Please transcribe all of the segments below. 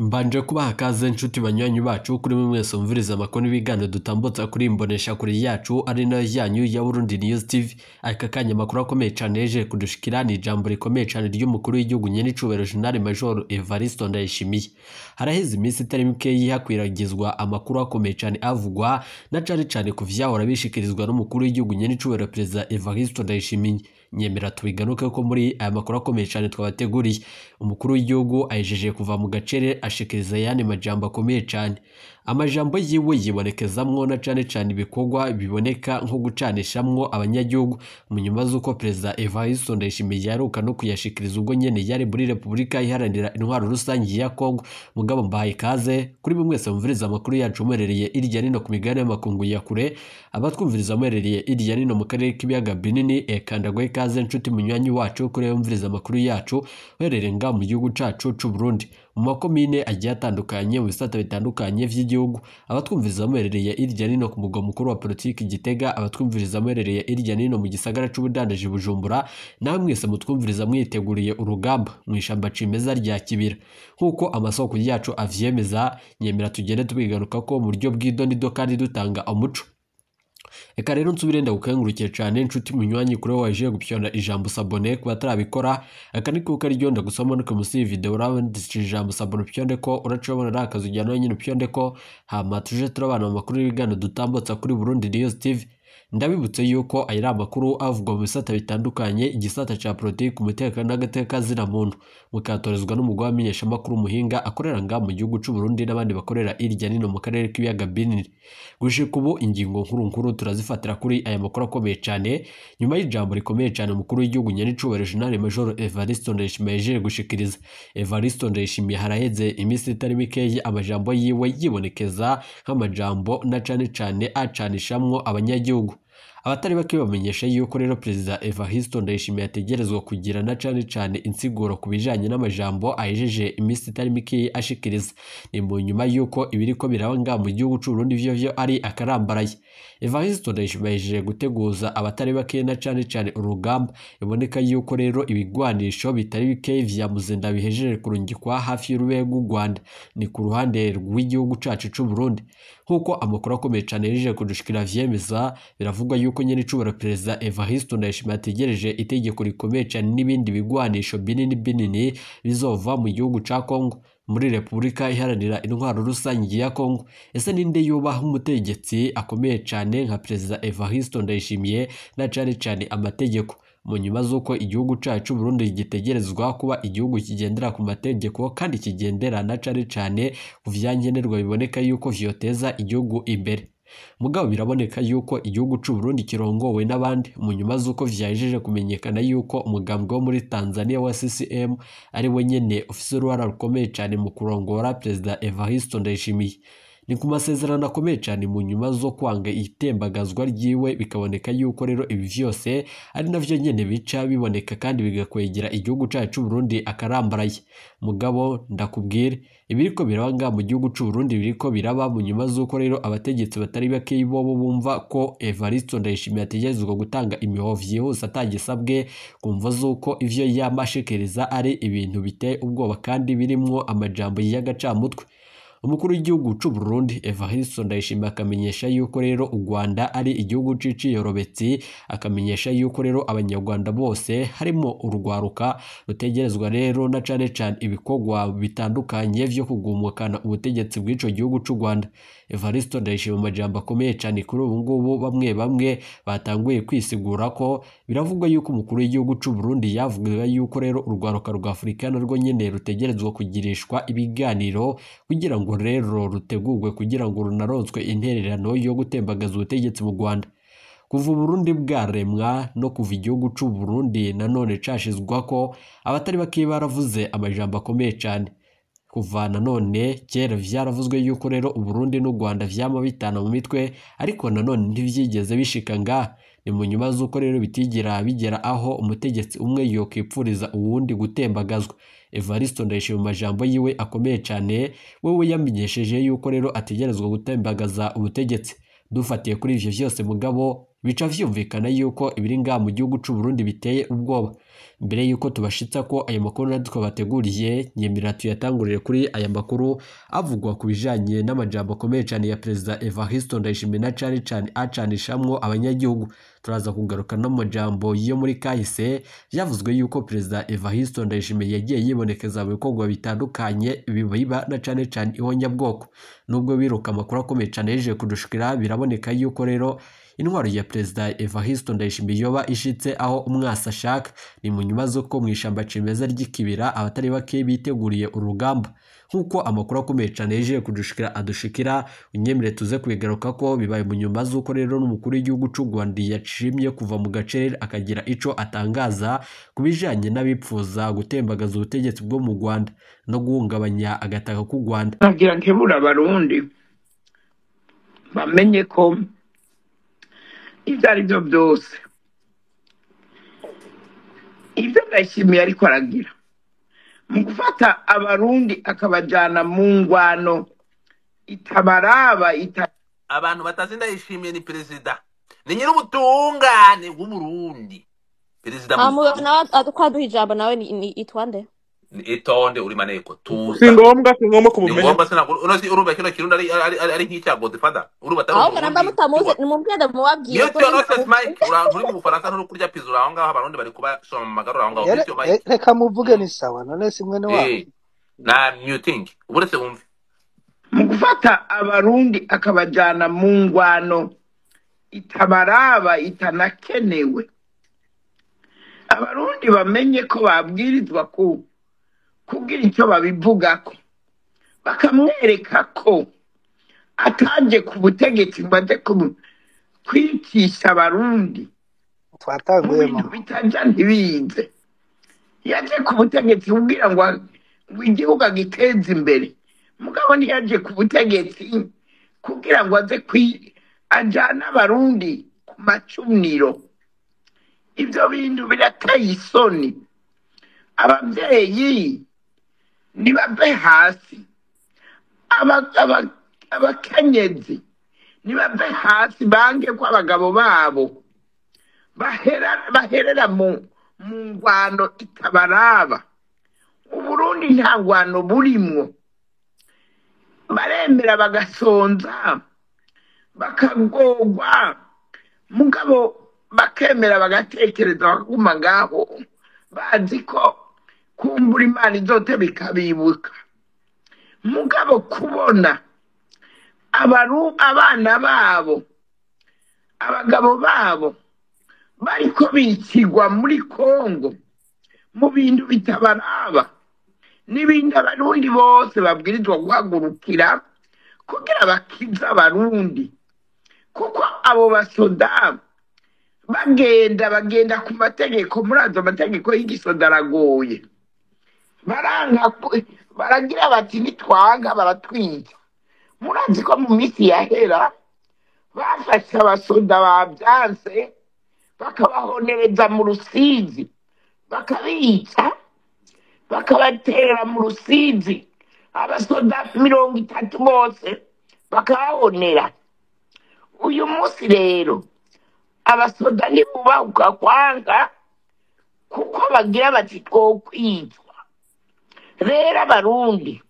Mbanje kubaha kaze inshuti banywanyi bacu kuri mwese mviriza amakuru n'ibigano dutambutsa kuri imbonesha kuri yacu ari nayo yanyu ya Burundi News TV. Aka kanya makuru akomeye cyane yeje kudushikira ni ijambo rikomeye cyane ry'umukuru w'igihugu nyene cubero General Major P.Ndayishimiye. Haraheze iminsi itari mike yihakwiragizwa amakuru akomeye cyane avugwa na cyane ku vyahora bishikirizwa n'umukuru w'igihugu nyene cubero Perezida P.Ndayishimiye. Nyemera tubiganuke ko muri aya makuru akomeye cyane twabateguriye. Umukuru w'igihugu ayejeje kuva mu gacere ashikiriza yani majambo akomeye cyane. Amajambo yiwe yibonekezamwo na cyane ibikorwa biboneka nko gucanishamwo abanyagihugu mu nyuma z'uko Perezida Ndayishimiye yaruka no kuyashikiriza ubwo nyene yari muri Republika Iharanira Intwaro Rusangi ya Kongo. Mugabo mbaye kaze kuri mwese mviriza amakuru yacu muherereye irya nino ku migabane y'amakungu ya kure, abatwumviriza muherereye irya nino mu karere k'ibiyaga binini, kandagwe kaze inshuti munywanyi wacu kuri mviriza amakuru yacu uherereye nga mu gihugu cacu c'u Burundi mu makomine agiye atandukanye mu bisata bitandukanye vy'igihugu. Abatwumviriza muherereye irya nino ku mugwa mukuru wa politiki Gitega, abatwumviriza muherereye irya nino mu gisagara c'ubudandaji Bujumbura, namwe mwese mutwumviriza mwiteguriye urugamba mwishamba cimeza rya kibira nkuko amasoko yacu avyemeza. Nyemera tugende tubigaruka ko mu buryo bw'idonido kandi dutanga umuco. Eka rero nsubirenda gukangurukira cyane inshuti munywanyi kuri waje gupyonda ijambo sabone ku batarabikora. Aka niko karyonda gusoma no kumusi video urabanditse ijambo sabone pyonde ko uracobona rakazu jyano nyine pyonde ko hama tuje turabana mu makuru y'ibigano dutambutsa kuri Burundi News TV. Ndabibutse yuko ayira amakuru avugwa mu bisata bitandukanye, igisata ca politiki, umutekano n'agateka zina muntu, mukatorezwa n'umugwa wamenyesha amakuru muhinga akorera nga mu gihugu c'u Burundi n'abandi bakorera irya nino mu karere k'ibiyaga binini. Gushika ubu ingingo nkuru turazifatira kuri aya makuru akomeye cyane nyuma y'ijambo rikomeye cyane umukuru w'igihugu nyene cubero General Major Ndayishimiye yeje gushikiriza. Ndayishimiye haraheze iminsi itari mikeyi amajambo yiwe yibonekeza nk'amajambo na cyane acanishamwo abanyagihugu. Abatari bake bamenyesha yuko rero Perezida Ndayishimiye ategerezwa kugira na cyane insiguro kubijanye n'amajambo ayejeje iminsi itari mike ashikiriza. Ni mu nyuma yuko ibiriko birabanga mu gihugu c'u Burundi vyo ari akarambaraye. Ndayishimiye yejeje guteguza abatari bake na cyane urugamba. Iboneka yuko rero ibigwanisho bitari bike vya muzenda bihejeje kurungikwa hafi y'urubego rw'u Rwanda, ni ku ruhande rw'igihugu cacu c'u Burundi. Nkuko amakuru akomeye cyane yejeje kudushikira vyemeza, biravugwa yuko nyene cubero Perezida Ndayishimiye ategereje itegeko rikomeye cyane n'ibindi bigwanisho binini bizova mu gihugu ca Kongo muri Republika Iharanira Intwaro Rusangi ya Kongo. Ese ninde yubaha umutegetsi akomeye cyane nka Perezida Ndayishimiye na cyane amategeko mu nyuma z'uko igihugu cacu Burundi gitegerezwa kuba igihugu kigendera ku mategeko kandi kigendera na cyane ku vyankenerwa biboneka yuko vyoteza igihugu imbere. Mugabo biraboneka yuko igihugu c'u Burundi kirongowe n'abandi mu nyuma z'uko vyajeje kumenyekana yuko umugambwe wo muri Tanzania wa CCM ari we nyene ufise uruhara rukomeye cyane mu kurongora Perezida Ndayishimiye. Ni ku masezerano akomeye cyane mu nyuma zo kwanga itembagazwa ryiwe, bikaboneka yuko rero ibi vyose ari navyo nyene bica biboneka kandi bigakwegera igihugu cacu Burundi akarambaraye. Mugabo ndakubwire ibiriko birabanga mu gihugu c'u Burundi biriko biraba mu nyuma z'uko rero abategetsi batari bake bobo bumva ko Ndayishimiye ategerezwa gutanga imihoho vyihuse atagisabwe, kumva z'uko ivyo yamashikiriza ari ibintu biteye ubwoba kandi birimwo amajambo y'agacamutwe. Umukuru w'igihugu c'u Burundi Ndayishimiye akamenyesha yuko rero u Rwanda ari igihugu ciciyorobetsi, akamenyesha yuko rero abanyarwanda bose harimo urugwaruka rutegerezwa rero na cyane ibikorwa bitandukanye vyo kugumukana ubutegetsi bw'ico gihugu c'u Rwanda. Ndayishimiye mu majambo akomeye cyane kuri ubu ngubu bamwe batanguye kwisigura ko biravugwa yuko umukuru w'igihugu c'u Burundi yavuga yuko rero urugwaruka rwa Afrika narwo nyene rutegerezwa kugirishwa ibiganiro kugira ngo rero rutegurwe kugira ngo runaronswe intererano yo gutembagaza ubutegetsi mu Rwanda. Kuva Burundi bwaremwa no kuva igihugu c'u Burundi nanone cashizwa ko abatari bake baravuze amajambo akomeye cyane. Kuva nanone kera vyaravuzwe yuko rero u Burundi n'u Rwanda vyama bitana mu mitwe, ariko nanone ntivyigeze bishika nga. Ni mu nyuma z'uko rero bitigera bigera aho umutegetsi umwe yokipfuriza uwundi gutembagazwa. Ndayishimiye mu majambo yiwe akomeye cyane wewe yamenyesheje yuko rero ategerezwa gutembagaza ubutegetsi. Dufatiye kuri ivyo vyose mugabo bica vyumvikana yuko ibiri ngaha mu gihugu c'u Burundi biteye ubwoba. Mbere yuko tubashitsa ko aya makuru natwe bateguriye, nyemera tuyatangurire kuri aya makuru avugwa ku bijanye n'amajambo akomeye cyane ya Perezida Ndayishimiye na cane acanishamwo abanyagihugu. Turaza kugaruka no mu majambo yo muri kahise yavuzwe yuko Perezida Ndayishimiye yagiye yibonekeza mu bikorwa bitandukanye biba na cane ihonyabwoko. Nubwo biruka amakuru akomeye cyane yeje kudushikira, biraboneka yuko rero intwaro ya Perezida Ndayishimiye yoba ishitse aho umwasi ashaka. Ni mu nyuma z'uko mu ishamba cimeza ry'ikibira abatari bake biteguriye urugamba. Nkuko amakuru akomeye cyane yeje adushikira, unyemere tuze kwigaruka ko bibaye mu nyuma z'uko rero n'umukuru w'igihugu c'u Rwanda yacimye kuva mu gace akagira ico atangaza ku bijanye n'abipfuza gutembagaza ubutegetsi bwo mu Rwanda no guhungabanya agataka k'u Rwanda. Nagira nkebura abarundi bamenye ko ibyo ari byo byose ibyo Ndayishimiye ariko aragira mu gufata abarundi akabajyana mu ngwano itabaraba abantu batazi Ndayishimiye ni perezida, ni nyir'ubutungane bw'Uburundi. Perezida kwaduha ijambo nawe ni itwande itonde uri maneko tuza si ngombwa kumumenya. Ni ngombwa sana unozi urumva kino kirundi ari nk'icyago defada urumva atari aho namba mutamuze ni mubwenda mubabwiye niyo cyo no set mike uri mu Bufaransa nturi kurya pizza aho ngaho abarundi bari kuba soma mu magarura aho ngaho bityo mike reka muvuge ni sawa none simwe ne wabo na new thing uburetse wumve mu gufata abarundi akabajyana mu ngwano itabaraba itanakenewe. Abarundi bamenye ko babwirizwa kugira icyo babivugako, bakamwereka ko ataje ku butegetsi ngo aje kwicisha abarundi twatanguye mu bitaja ntibize. Yaje ku butegetsi kugira ngo igihugu agiteze imbere, mugabo ntiyaje ku butegetsi kugira ngo aze ajana abarundi ku macuniro. Ibyo bintu birateye isoni. Ababyeyi nibave hasi, abakenyezi nibave hasi, bange ko abagabo babo baherera mu ngwano itabaraba. Uburundi nta ngwano burimwo, baremera bagasonza bakagorwa, mugabo bakemera bagatekereza bakaguma ngaho bazi ko kumbura Imana izote bikabibuka. Mugabo kubona abana babo abagabo babo bariko bikigwa muri Kongo mu bintu bitabaraba, n'ibindi abarundi bose babwirizwa guhagurukira kugira bakiza abarundi, kuko abo basoda bagenda ku mategeko. Murazo amategeko y'igisoda aragoye, baragira bati nitwanga baratwica. Murazi ko mu minsi yahera bafashe abasoda babyanse bakabahonereza mu Rusizi, bakabica bakabatera mu Rusizi, abasoda 30 bose bakabahonera. Uyu munsi rero abasoda ntibubahuka kwanga kuko bagira bati twokwicwa. Rero abarundi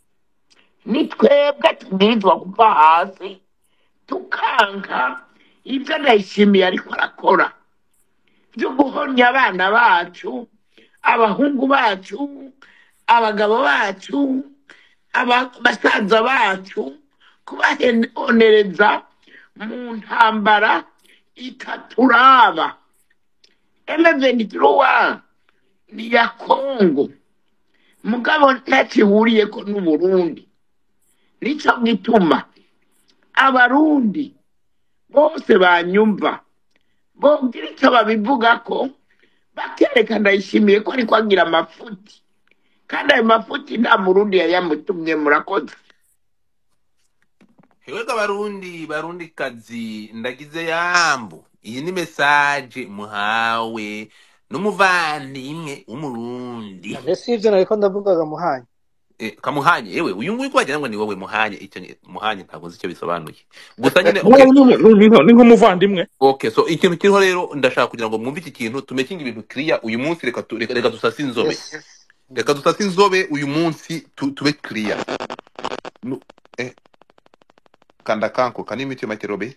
ni twebwe tubwirizwa kuva hasi tukanka ibyo Ndayishimiye ariko arakora byo guhonya abana bacu, abahungu bacu, abagabo bacu, basaza bacu, kubahonereza mu ntambara itaturaba. M23 ni ya Kongo, mugabo ntacihuriye ko n'Uburundi. Nico gituma abarundi bose banyumva bogira icyo babivuga ko bakereka Ndayishimiye ko ariko agira amafuti, kandi ayo mafuti nta murundi yayamutumye. Murakoze. Hewega barundi kazi ndagize yambu. Iyi ni message muhawe n'umuvandimwe w'Umurundi. mbese ivyo nariko ndavugaga muhanye kamuhanye yewe uyu nguyu kwagira ngo ni wowe muhanye icyo muhanye ntabwo nzi icyo bisobanuye gusa nyine okay ni nk'umuvandimwe. Okay, so ikintu kiriho rero ndashaka kugira ngo mwumve iki kintu tumekinga ibintu clear uyu munsi reka dusase inzobe. Reka dusase inzobe uyu munsi tube clear. Kanda kanko kanimiti makerobe.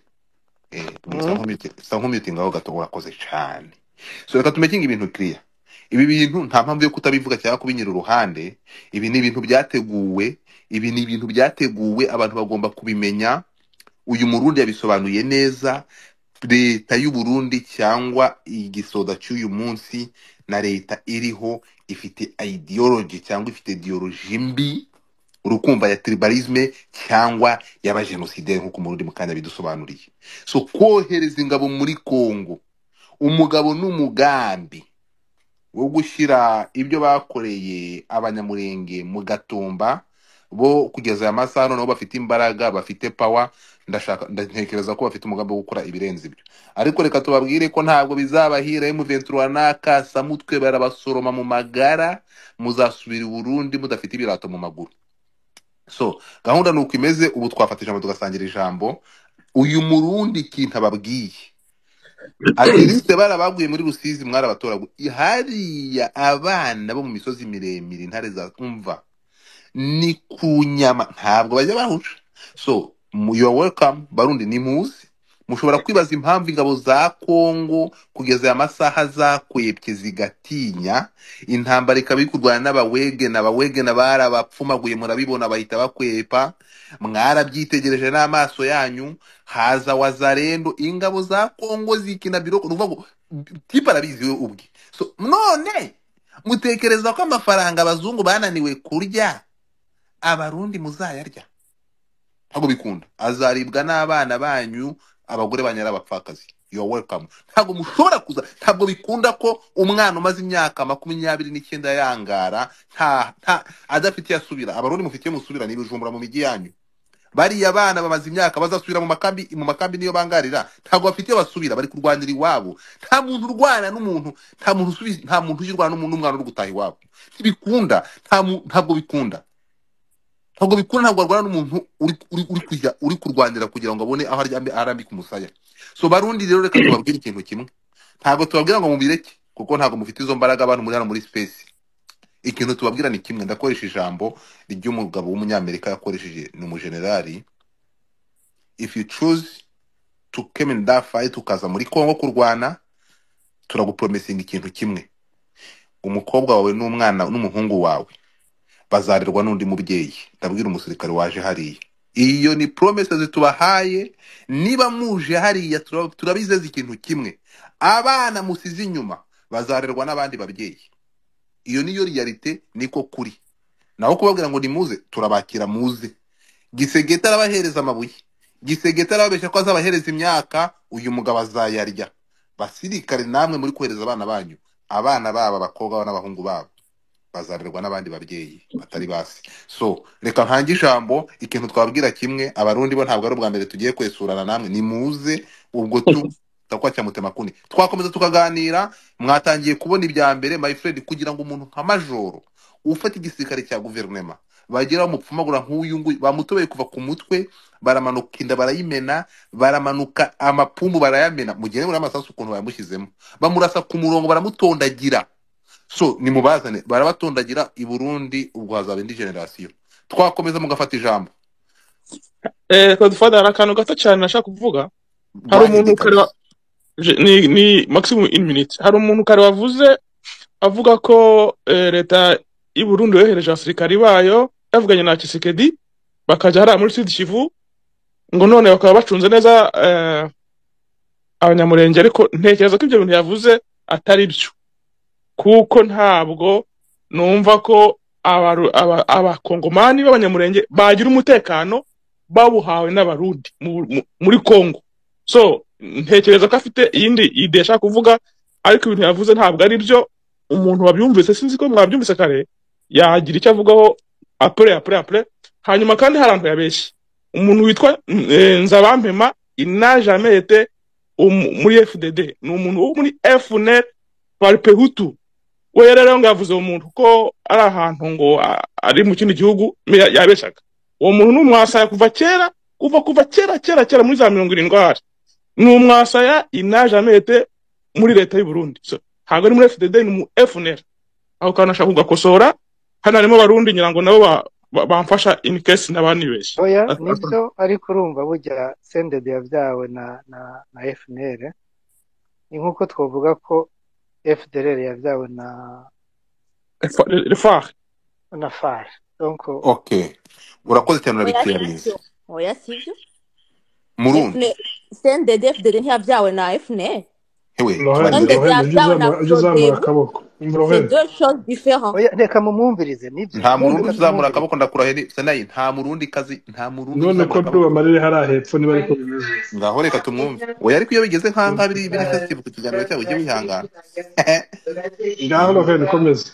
Sankumiti ngaho gato wakoze cyane. So reka tumekinga ibintu clear. Ibi bintu nta mpamvu yo kutabivuga cyangwa kubinyira uruhande. Ibi ni ibintu byateguwe, abantu bagomba kubimenya. Uyu Murundi yabisobanuye neza. Leta y'u Burundi cyangwa igisoda cy'uyu munsi na leta iriho ifite ideology cyangwa ifite ideology mbi urukumva ya tribalisme cyangwa y'abajenosideri nkuko Murundi mukanya bidusobanuriye. So kohereza ingabo muri Kongo umugabo n'umugambi wo gushyira ibyo bakoreye abanyamurenge mu gatumba bo kugeza aya masaha nabo bafite imbaraga bafite power. Ntekereza ko bafite umugambi wo gukora ibirenze ibyo, ariko reka tubabwire ko ntabwo bizabahira M23 nakasa mutwe barabasoroma mu magara muzasubira Burundi mudafite ibirato mu maguru. So gahunda nuko imeze. Ubu twafatije ama tugasangira ijambo. Uyu Murundi kintu ababwiye atiriste barabaguye muri Rusizi mwarabatora hariya abana bo mu misozi miremire intare za umva ni kunyama ntabwo bajya bahusha. So you are welcome Barundi ni muzi mushobora kwibaza impamvu ingabo za Kongo kugeza ya masaha zakwepye zigatinya intambara ikabikurwana n'abawege barabapfumaguye murabibona bahita bakwepa mwarabyitegereje n'amaso yanyu. Haza wazarendo ingabo za Kongo zikina biroko ruvuga tipa arabizi we ubwe. So none mutekereza ko amafaranga abazungu bananiwe kurya abarundi muzayarya? Ntabwo bikunda. Azaribwa n'abana banyu abagore banyara abapfakazi. You are welcome. Ntabwo mushobora kuza. Ntabwo bikunda ko umwana umaze imyaka 29 yangara nta adafite yasubira. Abarundi mufitiye musubira ni Bujumbura mu migi yanyu. Bari abana bamaze imyaka bazasubira mu makambi niyo bangarira. Ntabwo bafite basubira bari kurwanira iwabo. Nta muntu urwana n'umuntu, nta muntu ujirwana n'umuntu umwana uri gutaha iwabo. Ntibikunda. Ntabwo bikunda. Ntabwo bikunda. Ntabwo arwana n'umuntu uri kurwanira kugira ngo abone aho arambika umusaya. So Barundi rero reka tubabwire ikintu kimwe. Ntabwo tubabwira ngo mubireke kuko ntabwo mufite izo mbaraga abantu muri hano muri space. Ikintu tubabwira ni kimwe. Ndakoresha ijambo ry'umugabo w'umunyamerika yakoresheje ni umugenerali. If you choose to come in that fight ukaza muri Kongo kurwana turagupromising ikintu kimwe. Umukobwa wawe n'umwana n'umuhungu wawe bazarerwa n'undi mubyeyi. Ndabwira umusirikare waje hariya. Iyo ni promises tubahaye. Niba muje hariya turabizeza ikintu kimwe. Abana musize inyuma bazarerwa n'abandi babyeyi. Iyo niyo realite niko kuri. Naho kubabwira ngo nimuze turabakira muze. Gisegeta arabahereza amabuye. Gisegeta arababesha ko azabahereza imyaka uyu mugabo azayarya. Basirikare namwe muri kohereza abana banyu. Abana baba bakobwa n'abahungu babo bazarerwa n'abandi babyeyi batari basi. So reka ntange ijambo. Ikintu twabwira kimwe. Abarundi bo ntabwo ari ubwa mbere tugiye kwesurana namwe. Nimuze ubwo takwa cya mutemakuni twakomeza tukaganira. Mwatangiye kubona ibya mbere my friend kugira ngo umuntu nka majoro ufata igisirikare cya guverinema bagira umupfumagura nk'uyu nguyu bamutobeye kuva ku mutwe baramanuka inda barayimena baramanuka amapumbu barayamena mugene muri amasasu ukuntu bayamushyizemo bamurasa ku murongo baramutondagira. So nimubazane barabatondagira i Burundi ubwo hazaba indi generation. Twakomeza mugafata ijambo. Kodufada akantu gato cyane nashaka kuvuga. Hari umuntu kare ni maximum in minute. Hari umuntu kare wavuze avuga ko leta y'u Burundi yohereje abasirikari bayo yavuganye na Tshisekedi bakaja hara muri Sud Kivu ngo none bakaba bacunze neza abanyamurenge, ariko ntekereza ko ibyo bintu yavuze atari byo kuko ntabwo numva ko abakongomani b'abanyamurenge bagira umutekano babuhawe n'abarundi muri Kongo. So ntekereza ko afite iyindi ide ashaka kuvuga, ariko ibintu yavuze ntabwo ari byo. Umuntu wabyumvise sinzi ko mwabyumvise kare yagira icyo avugaho après. Hanyuma kandi harantu yabeshye umuntu witwa Nzabampema ina jamais été muri FDD, ni umuntu wo muri FNL par Pehutu. we rero ngo yavuze umuntu ko ari ahantu ngo ari mu kindi gihugu yabeshaga uwo muntu n'umwasaya kuva kera muri za 70 n'umwasaya inajamete muri leta y'u Burundi so hago ni muri FDD ni mu FNL aho kanashaka kugakosora hano harimo Barundi nyirango nabo bamfasha in case nabandi beshe oya nibyo ariko urumva burya sendede yavyawe na FNL ni nkuko twovuga ko FDLR yavyawe na FAR donc okay urakoze cyane urabikiriye oya sivyo Murundi sendede FDD ntiyavyawe na FNL hewe c'est deux choses différentes oya reka mumwumvirize nibyo nta murundi uzamura akaboko ndakurahe senayi nta murundi kazi nta murundi none ko duba marire hari hepfo niba ariko bimeze ngaho reka tumwumve oya ariko iyo bigeze nkanga biri sensitive ku kiganiro cyawe ujye wihangana ngaho no komeza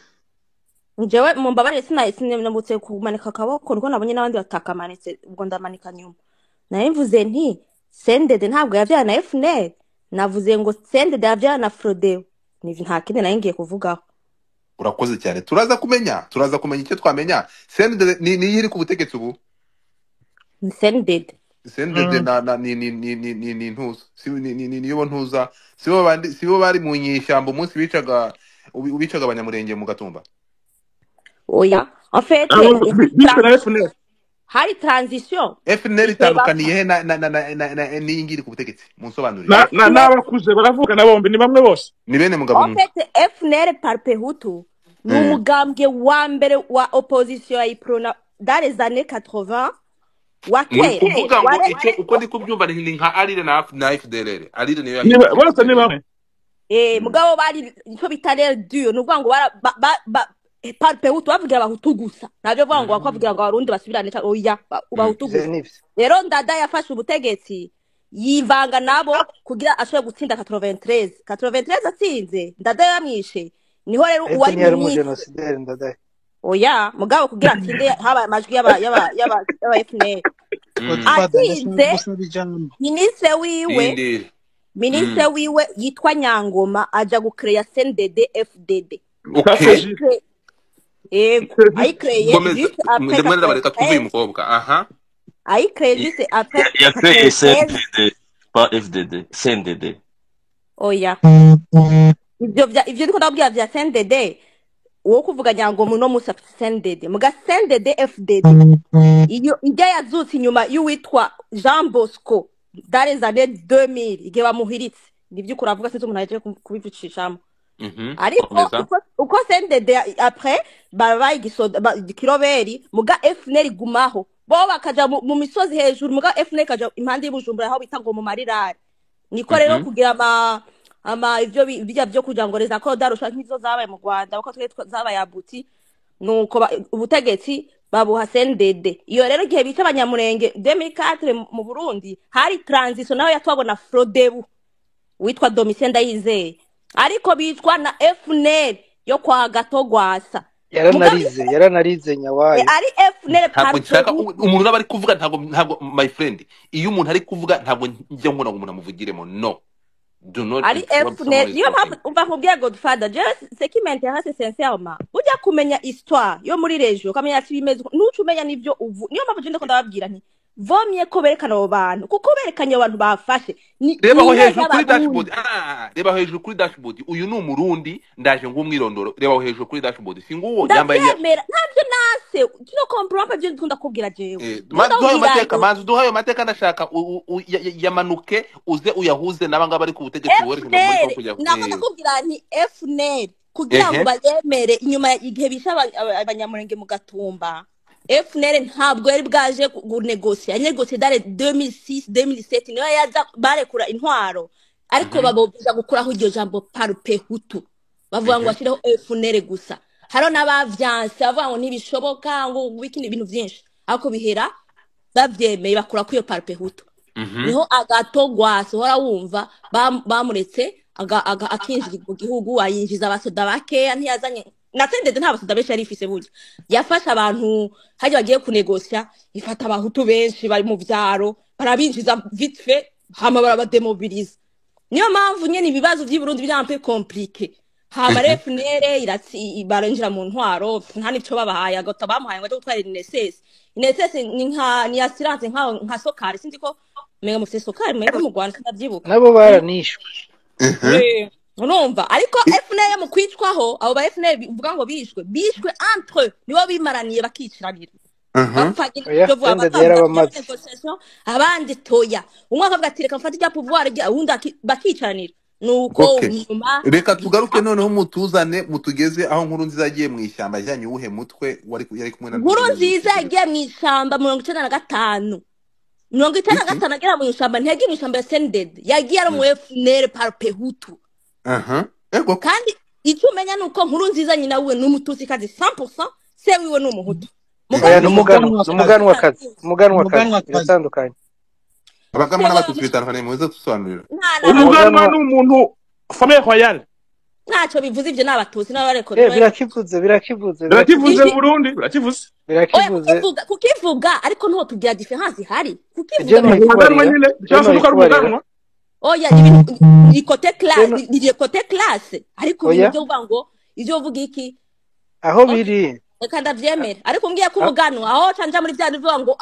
njewe mumbabarire sinabutse kumanika akaboko niko nabonye n'abandi batakamanitse ubwo ndamanika nyuma narimvuze nti sendede ntabwo yavyaye na FNL navuze ngo sendede yavyaye na Frodeo nivi nta kindi nayo ngiye kuvugaho urakoze cyane turaza kumenya icyo twamenya sendede ni yiri ku butegetsi ubu sendede na ni ntuza niyo ntuza sibo bari mu nyishyamba umunsi bicaga abanyamurenge mu Gatumba oya en fait hari transition FNL itandukaniye he na n'ingiri ku butegetsi munsobanurire n'abakuze baravuga na bombi ni bamwe bose ni bene mugabo en fait FNL parpehutu ni umugambwe wa mbere wa opposition ya iprona dans les années 80 wakera uvuga ngo icyo uko ndi kubyumva ni nka arire na FDLR arire niyo bose ni bamwe mugabo bari icyo bitarere dur nuvuga ngo parpehutu bavugira abahutu gusa nabyo vuga ngo bakavugira ngo abarundi basubirane oya abahutu gusa rero Ndada yafashe ubutegetsi yivanga nabo kugira ashobore gutsinda 93 atsinze Ndada yamwishe niho rero uwari mu genocide Ndada oya mugabo kugira atsinde haba amajwi yaba FNL atsinze ministre wiwe yitwa Nyangoma aja gucreate CNDD FDD juste après il y a que CNDD pas FDD CNDD oya ivyo ndiko ndabwira vya CNDD uwo kuvuga Nyangoma no musa CNDD muga CNDD FDD iyo ijya yazutse inyuma y'uwitwa Jean Bosco dans les années 2000 igihe bamuhiritse nivyo kuravuga sinzi umuntu aje kubivicishamo ariko uko CNDD après babaye Kiroberi muga FNL gumaho bo bakaja mu misozi hejuru muga FNL kaja impande y'Ibujumbura aho bita ngo mu marirare niko rero kugira ivyo bijya byo kujangoreza ko darusha nk'izo zabaye mu Rwanda uko twe zabaye abuti nuko ubutegetsi babuha CNDD iyo rero gihe bica abanyamurenge 2004 mu Burundi hari transition naho yatwabona Frodebu witwa Domitien Ndayizeye ariko bitwa na FNL yo kwa Gatogwasa yaranarize nyawayo ari FNL ntabwo umuntu nabari kuvuga ntabwo my friend iyo umuntu ari kuvuga ntabwo njya nkora ngo umuntu amuvugiremo no do not ari FNL niyo umva nkubwiye Godfather ce qui m'intéresse sincèrement ujya kumenya histoire yo muri region kamenya ati bimeze nucu umenya nivyo niyo mpamvu je ndiko ndababwira nti vomye ko berekana abo bantu kuko berekanye abantu bafashe reba ho hejuru kuri dashboard reba hejuru kuri dashboard uyu ni umurundi ndaje ngumwirondoro reba ho hejuru kuri dashboard singuwo yambaye ntabyo nase kino comprendre byo ndikunda kubwira jewe duhayo mateka ndashaka yamanuke uze uyahuze nabanga bari ku butegetsi bore muri kujya nakunda kubwira nti FNL kugira ngo bayemere inyuma igihe bisha abanyamurenge mu Gatumba FNL ntabwo yari bwaje kunegosia dans 2006 2007 niyo yaza barekura intwaro ariko babobiza gukuraho iryo jambo parpehutu bavuga ngo ashireho FNL gusa haro n'abavyanse bavuga ngo ntibishoboka ngo wikindi ibintu byinshi ariko bihera bavyemeye bakura ku iyo parpehutu niho Agatogwasa hora wumva bamuretse akinjira mu gihugu ayinjiza abasoda bakeya ntiyazanye na CNDD nta basoda benshi yari ifise burya yafasha abantu haje bagiye kunegosia ifata abahutu benshi bari mu vyaro barabinjiza vite fait hama barabademobilize niyo mpamvu nyene ibibazo by'i Burundi bya un peu compliqué hama rero FNL barinjira mu ntwaro nta nico babahaye agota bamuhaye ngo aje gutwara INSS ni assurance nka sokari sinzi ko mega mu sokari mega mu Rwanda ndabyibuka nabo baranishwe urumva ariko FNL mu kwicwaho abo ba FNL bivuga ngo bishwe entre nibo bimaraniye bakikiranira abandi toya umwe akavuga ati reka mfate rya pouvoir uwundi bakicanira nuko nyuma reka tugaruke noneho mutuzane mutugeze aho nkuru nziza yagiye mu ishyamba ajyanye uwuhe mutwe yari kumwe na nkuru nziza yagiye mu ishyamba 95 95 agera mu ishyamba ntiyagiye mu ishyamba ya Sended yagiye ari mu FNL par Pehutu kandi icyo umenya nuko nkuru nziza nyina we n'umutusi kazi 100% se wiwe n'umuhutu umuganwa biratandukanye abaganwa n'abatutsi bitandukanye muze tusobanurira umuganwa n'umuntu famille royale ntacyo bivuze ibyo n'abatutsi n'abareko birakivuze Burundi birakivuze kukivuga ariko nto tugira difference hari umuganwa nyine cyangwa umuganwa oya ni côté classe ariko ibyo uvuga ngo ibyo uvuga iki aho biri reka ndabyemera ariko ngiye kuvuganwa aho canja muri bya bivuga ngo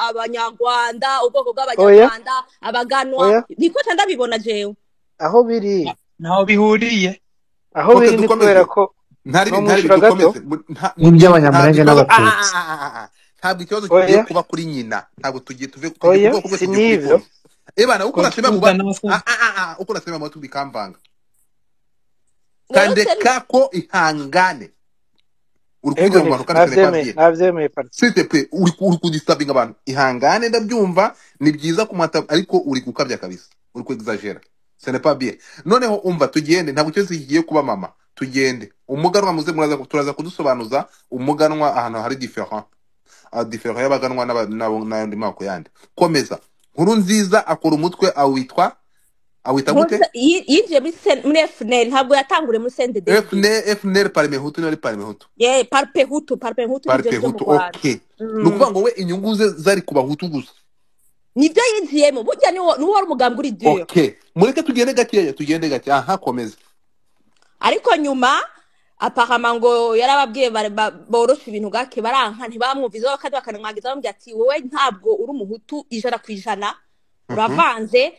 abanyarwanda ubwoko bw'abanyarwanda abaganwa niko ndabibona jewe aho biri naho bihuriye aho biri ni kubera ko ntari dukomeze n'iby'abanyamurenge n'abatutsi ntabwo ikibazo kigiye kuba kuri nyina ntabwo tugiye tuve ku bwoko bwose n'ibyo ebana uko nasema uko nasema mu tubikamvanga kandi kako ihangane urukundo mu bantu kandi navyemeye s'il te plaît uri kudistabinga abantu ihangane ndabyumva ni byiza kumata ariko uri gukabya kabisa uri kwexagera ce n'est pas bien noneho umva tugende ntabwo cyo zigiye kuba mama tugende umuganwa muze turaza kudusobanuza umuganwa ahantu hari different y'abaganwa n'ayandi mako yandi komeza nkuru nziza akora umutwe awita gute yinjiye muri FNL ntabwo yatangure muri CNDD FNL Parmehutu n'ari Parmehutu Parmehutu okay nukuvuga ngo we inyungu ze zari kuba hutu gusa nibyo yinjiyemo burya ni wari umugambi uri dio okay mureke tugende gake aha komeza ariko nyuma apparemment ngo yarababwiye borosha ibintu gake baranka ntibamwumviza bakadi bakanamwagiza bambye ati wowe ntabwo uri umuhutu 100% uravanze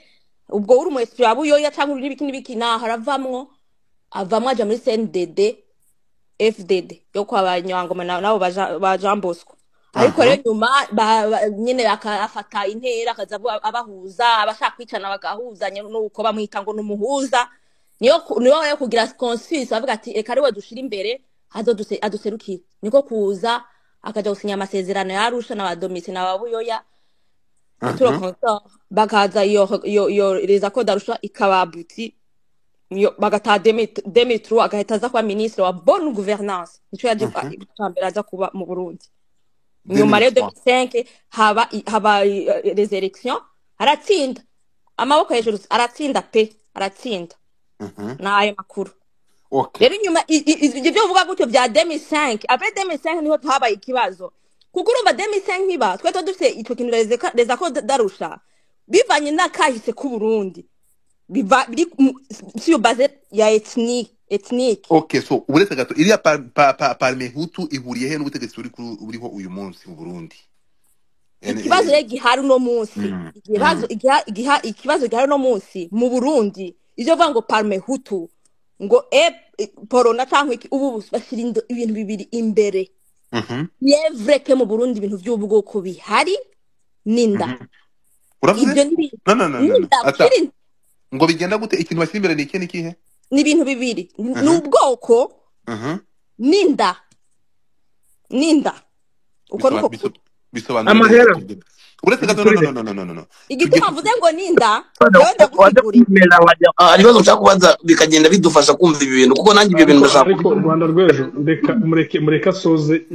ubwo uri mu esprit abuyoya cyangwa uri n'ibiki naho haravamwo avamwa aja muri CNDD FDD yo kwa banyangoma nabo ba Jean Bosco ariko rero nyuma nyine akafata intera akaza abahuza abashaka kwicana bagahuzanya nuko bamwita ngo numuhuza niyo yo kugira consensus avuga ati eka ariwe dushira imbere aduserukira niko kuza akaja gusinya amasezerano ya Arusha n'abadomisi n'ababuyoya bakaza iyo reza ko darusha ikababuti bagata Demetru agahita aza kuba ministre wa bonne gouvernance nico yaje kwambera aza kuba mu Burundi nyuma rero 2005 haba les élections aratsinda amaboko hejuru aratsinda nayo makuru rero nyuma ibyo uvuga gutyo bya 2005 après 2005 niho habaye ikibazo kuko urumva 2005 niba twe dufite icyo kintu reza ko darusha bivanye n'akahise ku Burundi biri sur base ya ethnique okay so uretse gato iriya Parmehutu ihuriye he n'ubutegetsi uriho uyu munsi mu Burundi ikibazo gihari no munsi ikibazo gihari no munsi mu Burundi ivyo vuga ngo Parmehutu ngo porona cyangwa iki ubu bashira ibintu bibiri imbere yevre ke mu Burundi ibintu by'ubwoko bihari ninda uravuze no ngo bigenda gute ikintu bashyira imbere ni ikihe ni ibintu bibiri n'ubwoko ninda uko nuko bisobanura amahera uretse gato no igituma mvuze ngo ninda ibibazo ushaka kubaza bikagenda bidufasha kumva ibi bintu kuko nanjye ibyo bintu ndashaka ariko Rwanda rwejo mureke soze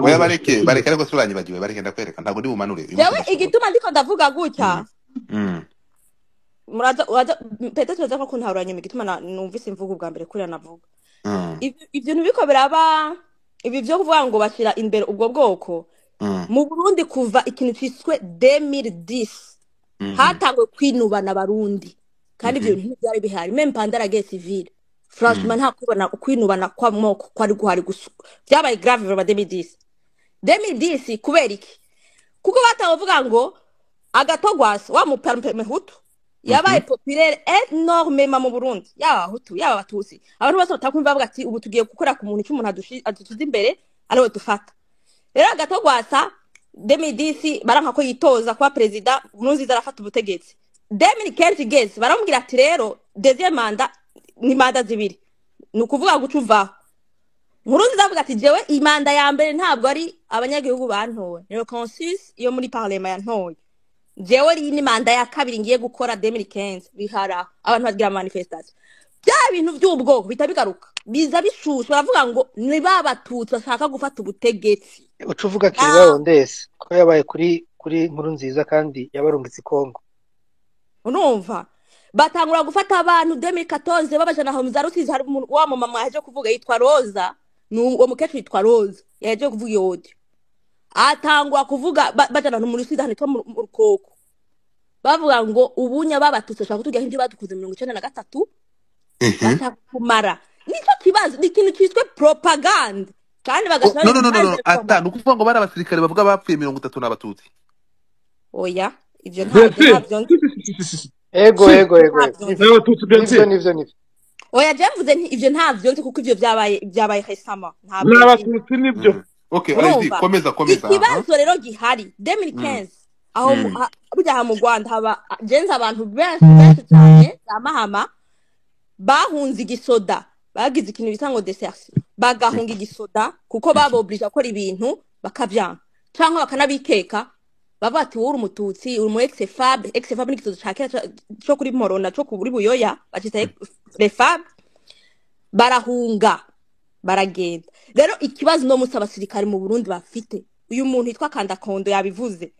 oya bareke ariko suranye bagiwe bareke ndakwereka ntabwo ndi bumanure yewe igituma ndiko ndavuga gutya muraza peut-être nza ko ntaruranye igituma numvise imvugo bwa mbere kuri navuga ibyo nubiko biraba ibi byo kuvuga ngo bashira imbere ubwo bwoko mu Burundi kuva ikintu cyiswe 2010 hatangwe kwinubana Barundi kandi ibyo bintu byari bihari même pendant la guerre civile franchement nta kubona ukwinubana kwa moko kwari guhari gusa byabaye grave vers 2010 kubera iki kuko batavuga ngo agatogwasa wa muperme hutu yabaye populaire énormément mu Burundi yaba hutu yaba batusi abantu bose batakumva bavuga ati ubu tugiye gukora ku muntu cy'umuntu adutuze imbere ariwe dufata rero agatogwasa 2010 baranka ko yitoza kwa president Nkurunziza arafata ubutegetsi 2015 geze baramubwira ati rero deuxième manda ni manda zibiri nukuvuga gucuva Nkurunziza avuga ati jewe imanda ya mbere ntabwo ari abanyagihugu bantowe ni consensus yo muri parlement yantoye jewe ni manda ya kabiri ngiye gukora 2015 bihara abantu bagira manifestation bya bintu by'ubwoko bitabigaruka biza bishusha baravuga ngo ni babatutsi bashaka gufata ubutegetsi ucuvuga kiribaho ndese ko yabaye kuri Nkurunziza kandi yabarumbitse Kongo urumva batangura gufata abantu 2014 babajana aho muzarusize hari wa mama yaje kuvuga yitwa Roza uwo mukecuru yitwa Roza yaje kuvuga yodi atangwa kuvuga bajana muri Rusizi hano mu Rukoko bavuga ngo ubunya babatutse shaka kutugira ibyo badukuze 1993 batakumara nico kibazo ni ikintu cyiswe propaganda kandi bagashaka no atanu kuvuga ngo bari abasirikare bavuga bapfuye 30 n'abatutsi oya ivyo ntabyo ego nivyo oya je mvuze ivyo ntabyo nzi kuko ivyo byabaye récemment ntabwo n'abatutsi nibyo okay already komeza ikibazo rero gihari 2015 aho burya mu Rwanda haba genza abantu benshi cyane amahama bahunze igisoda bagize ikintu bisango desertion bagahunga igisoda kuko baboblige akora ibintu bakavyanga canke bakanabikeka bavuga ati wowe umututsi uri mu ex-fab n'ikisoda cakera cyo kuri Morona cyo kuri Buyoya bacita refab barahunga baragenda rero ikibazo no musaba abasirikare mu Burundi bafite uyu muntu yitwa Kandakondo yabivuze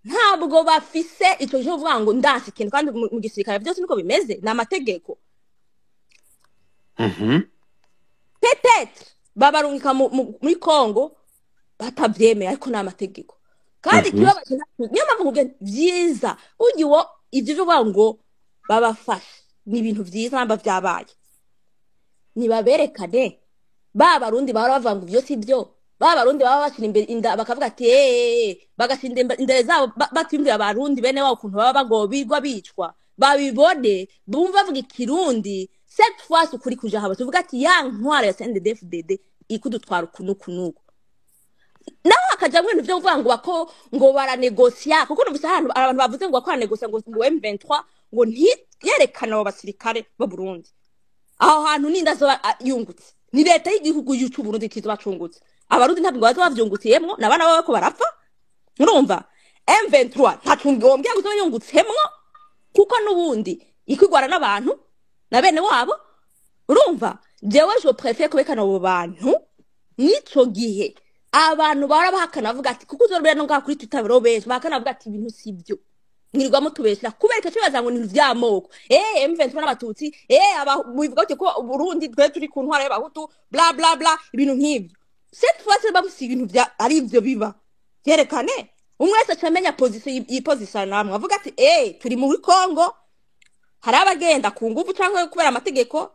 ntabwo bafise ico cyo vuga ngo ndasi ikintu kandi mu gisirikare byose niko bimeze na amategeko peut-être babarungika muri Kongo batavyemeye ariko na amategeko kandi kibabaje niyo mpamvu nkubwiye byiza ugiwo ivyo vuga ngo babafashe ni ibintu byiza namba byabaye nibaberekane barundi bahora bavuga ngo byo si byo barundi baba bashira imbere inda bakavuga ati bagashinda imbere zabo batimbira abarundi bene wabo kuntu baba bagobirwa bicwa babibone bumva bavuga ikirundi cette fois ukuri kuja haba tuvuga ati ya ntwara ya CNDD-FDD ikudutwara kunukunuko naho akaja mu bintu byo kuvuga ngo bako ngo baranegosia kuko numvise abantu bavuze ngo bakora negosia ngo M23 ngo ntiyerekana abo basirikare ba Burundi aho hantu ninda zo yungutse ni leta y'igihugu y'u Burundi kizo bacungutse abarundi ntabwo bazo bavyungutiyemwo nabana baba ko barapfa urumva M23 ntacungombye guzo yungutsemwo kuko nubundi ikwigwara n'abantu na bene wabo urumva jewe je préfère kubekana abo bantu nico gihe abantu barabahakana bavuga ati kuko uzorubera no ngakuri tutabirobeje bakana bavuga ati ibintu sibyo ngirirwa mutubeshya kubereka cyo bazango ni vyamoko M23 n'abatutsi bivuga ko Burundi twe turi ku ntwara y'abahutu bla bla bla ibintu nk'ibyo cette fois c'est babusi ibintu bya ari ivyo biba yerekane umwese acamenya position namwe avuga ati turi muri Kongo hari abagenda ku nguvu canke kubera amategeko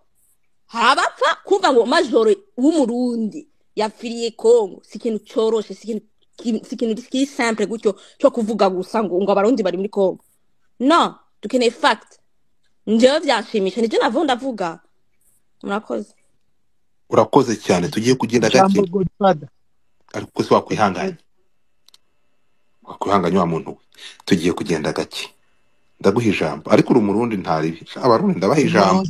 hari abapfa kuva ngo majoro w'umurundi yapfiriye Kongo sikintu coroshe sikintu ki simple gutyo cyo kuvuga gusa ngo abarundi bari muri Kongo no dukeneye fact njewe byashimisha nije navunda vuga murakoze urakoze cyane tugiye kugenda gake ariko se wakwihanganya wa muntu tugiye kugenda gake ndaguha ijambo ariko uri umurundi ntari abarundi ndabaha ijambo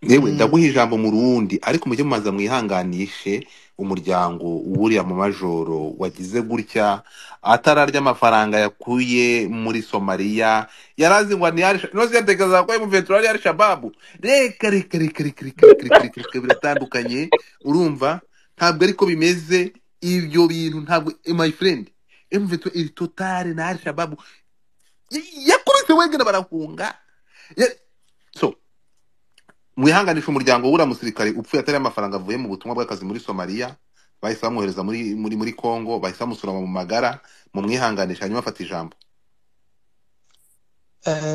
yewe ndaguha ijambo mu Rundi ariko mujye mumaza mwihanganishe umuryango wuriya mu majoro wagize gutya atararya amafaranga yakuye muri Somalia yarazi ngo ni noze yategeza ko mu veterari ya Shababu reka biratandukanye urumva ntabwo ariko bimeze ibyo bintu ntabwo my friend M23 iri totale na Shababu yakubise wengena barahunga so mwihanganisha umuryango wura musirikare upfuye atari amafaranga avuye mu butumwa bw'akazi muri Somalia bahise bamuhereza muri Kongo bahise bamusura mu magara mu mwihanganisha hanyuma afata ijambo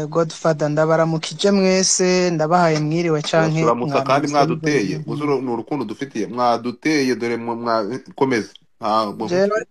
Godfather ndabaramukije mwese ndabahaye mwiriwe canke turamutsa kandi mwaramutse bivanye mwaduteye n'aho uzuro ni urukundo dufitiye mwaduteye dore mwakomeza jewe